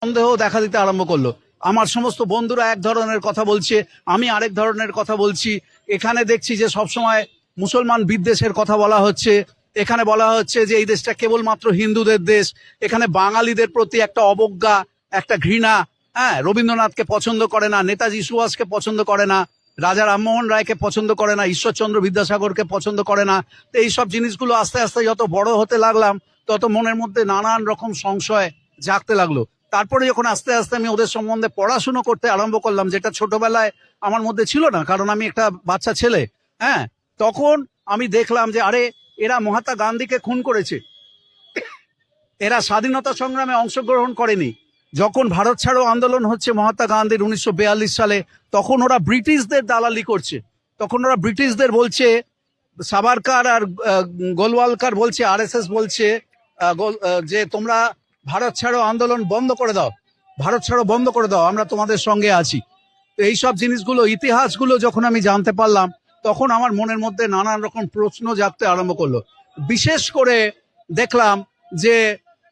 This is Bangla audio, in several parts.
সন্দেহ দেখা দিতে আরম্ভ করলো। আমার সমস্ত বন্ধুরা এক ধরনের কথা বলছে, আমি আরেক ধরনের কথা বলছি। এখানে দেখছি যে সবসময় মুসলমান বিদ্বেষের কথা বলা হচ্ছে। এখানে বলা হচ্ছে যে এই দেশটা কেবলমাত্র হিন্দুদের দেশ। এখানে বাঙালিদের প্রতি একটা অবজ্ঞা, একটা ঘৃণা। হ্যাঁ, রবীন্দ্রনাথকে পছন্দ করে না, নেতাজি সুভাষকে পছন্দ করে না, রাজা রামমোহন রায়কে পছন্দ করে না, ঈশ্বরচন্দ্র বিদ্যাসাগরকে পছন্দ করে না। তো এইসব জিনিসগুলো আস্তে আস্তে যত বড় হতে লাগলাম, তত মনের মধ্যে নানান রকম সংশয় জাগতে লাগলো। তারপরে যখন আস্তে আস্তে আমি ওদের সম্বন্ধে পড়াশুনো করতে আরম্ভ করলাম, যেটা ছোটবেলায় আমার মধ্যে ছিল না, কারণ আমি একটা বাচ্চা ছেলে। হ্যাঁ, তখন আমি দেখলাম যে আরে এরা মহাত্মা গান্ধীকে খুন করেছে, এরা স্বাধীনতা সংগ্রামে অংশগ্রহণ করেনি। যখন ভারত ছাড়ো আন্দোলন হচ্ছে মহাত্মা গান্ধীর 1942 সালে, তখন ওরা ব্রিটিশদের দালালি করছে। তখন ওরা ব্রিটিশদের বলছে, সাভারকার আর গোলওয়ালকার বলছে, আরএসএস বলছে যে তোমরা ভারত ছাড়ো আন্দোলন বন্ধ করে দাও, ভারত ছাড়ো বন্ধ করে দাও, আমরা তোমাদের সঙ্গে আছি। তো এইসব জিনিসগুলো, ইতিহাসগুলো যখন আমি জানতে পারলাম, তখন আমার মনের মধ্যে নানান রকম প্রশ্ন জাগতে আরম্ভ করলো। বিশেষ করে দেখলাম যে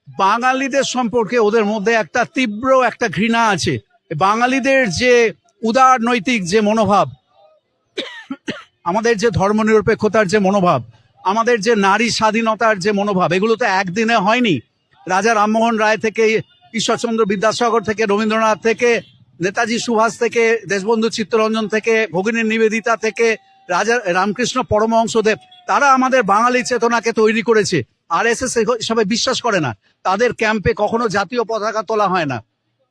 বাঙালিদের সম্পর্কে ওদের মধ্যে একটা তীব্র একটা ঘৃণা আছে। বাঙালিদের যে উদার নৈতিক যে মনোভাব, আমাদের যে ধর্মনিরপেক্ষতার যে মনোভাব, আমাদের যে নারী স্বাধীনতার যে মনোভাব, এগুলো তো একদিনে হয়নি। রাজা রামমোহন রায় থেকে, ঈশ্বরচন্দ্র বিদ্যাসাগর থেকে, রবীন্দ্রনাথ থেকে, নেতাজি সুভাষ থেকে, দেশবন্ধু চিত্তরঞ্জন থেকে, ভগিনী নিবেদিতা থেকে, রাজা রামকৃষ্ণ পরমহংসদেব, তারা আমাদের বাঙালি চেতনাকে তৈরি করেছে। আরএসএস এসবে বিশ্বাস করে না। তাদের ক্যাম্পে কখনো জাতীয় পতাকা তোলা হয় না,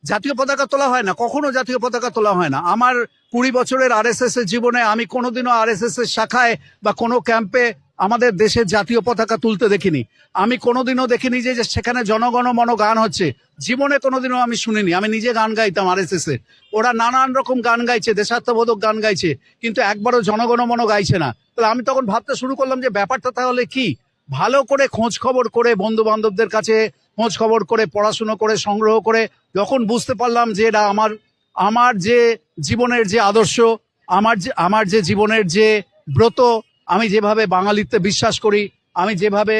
জাতীয় পতাকা তোলা হয় না, কখনো জাতীয় পতাকা তোলা হয় না। আমার 20 বছরের আরএসএস এর জীবনে আমি কোনোদিনও আরএসএস এর শাখায় বা কোনো ক্যাম্পে আমাদের দেশের জাতীয় পতাকা তুলতে দেখিনি। আমি কোনোদিনও দেখিনি যে সেখানে জনগণ মন গান হচ্ছে, জীবনে কোনোদিনও আমি শুনিনি। আমি নিজে গান গাইতাম আরএসএস এ, ওরা নানান রকম গান গাইছে, দেশাত্মবোধক গান গাইছে, কিন্তু একবারও জনগণ মন গাইছে না। তাহলে আমি তখন ভাবতে শুরু করলাম যে ব্যাপারটা তাহলে কি। ভালো করে খোঁজ খবর করে, বন্ধু বান্ধবদের কাছে খোঁজ খবর করে, পড়াশুনো করে, সংগ্রহ করে যখন বুঝতে পারলাম যে এটা আমার যে জীবনের যে আদর্শ, আমার যে জীবনের যে ব্রত, আমি যেভাবে বাঙালিত্বে বিশ্বাস করি, আমি যেভাবে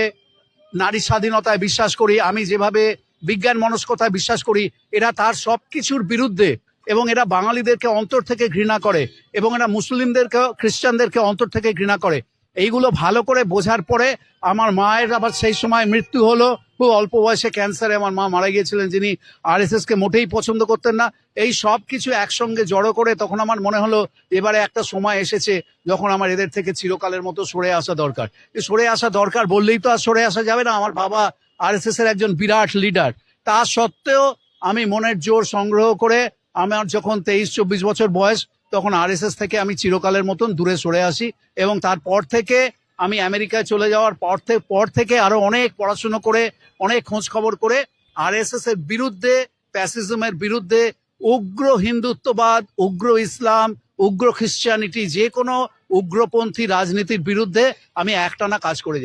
নারী স্বাধীনতায় বিশ্বাস করি, আমি যেভাবে বিজ্ঞান মনস্কতায় বিশ্বাস করি, এরা তার সবকিছুর বিরুদ্ধে। এবং এরা বাঙালিদেরকে অন্তর থেকে ঘৃণা করে, এবং এরা মুসলিমদেরকে, খ্রিস্টানদেরকে অন্তর থেকে ঘৃণা করে। এইগুলো ভালো করে বোঝার পরে আমার মায়ের আবার সেই সময় মৃত্যু হলো, খুব অল্প বয়সে ক্যান্সারে আমার মা মারা গিয়েছিলেন, যিনি আরএসএস কে মোটেই পছন্দ করতেন না। এই সব কিছু একসঙ্গে জড়ো করে তখন আমার মনে হলো এবারে একটা সময় এসেছে যখন আমার এদের থেকে চিরকালের মতো সরে আসা দরকার। সরে আসা দরকার বললেই তো আর সরে আসা যাবে না। আমার বাবা আরএসএস এর একজন বিরাট লিডার, তা সত্ত্বেও আমি মনের জোর সংগ্রহ করে, আমার যখন 23-24 বছর বয়স, তখন আরএসএস থেকে আমি চিরকালের মতন দূরে সরে আসি। এবং তারপর থেকে আমি আমেরিকায় চলে যাওয়ার পর থেকে আরো অনেক পড়াশুনো করে, অনেক খোঁজ খবর করে আরএসএস এর বিরুদ্ধে, প্যাসিজমের বিরুদ্ধে, উগ্র হিন্দুত্ববাদ, উগ্র ইসলাম, উগ্র খ্রিস্টানিটি, যে কোনো উগ্রপন্থী রাজনীতির বিরুদ্ধে আমি একটানা কাজ করে যাচ্ছি।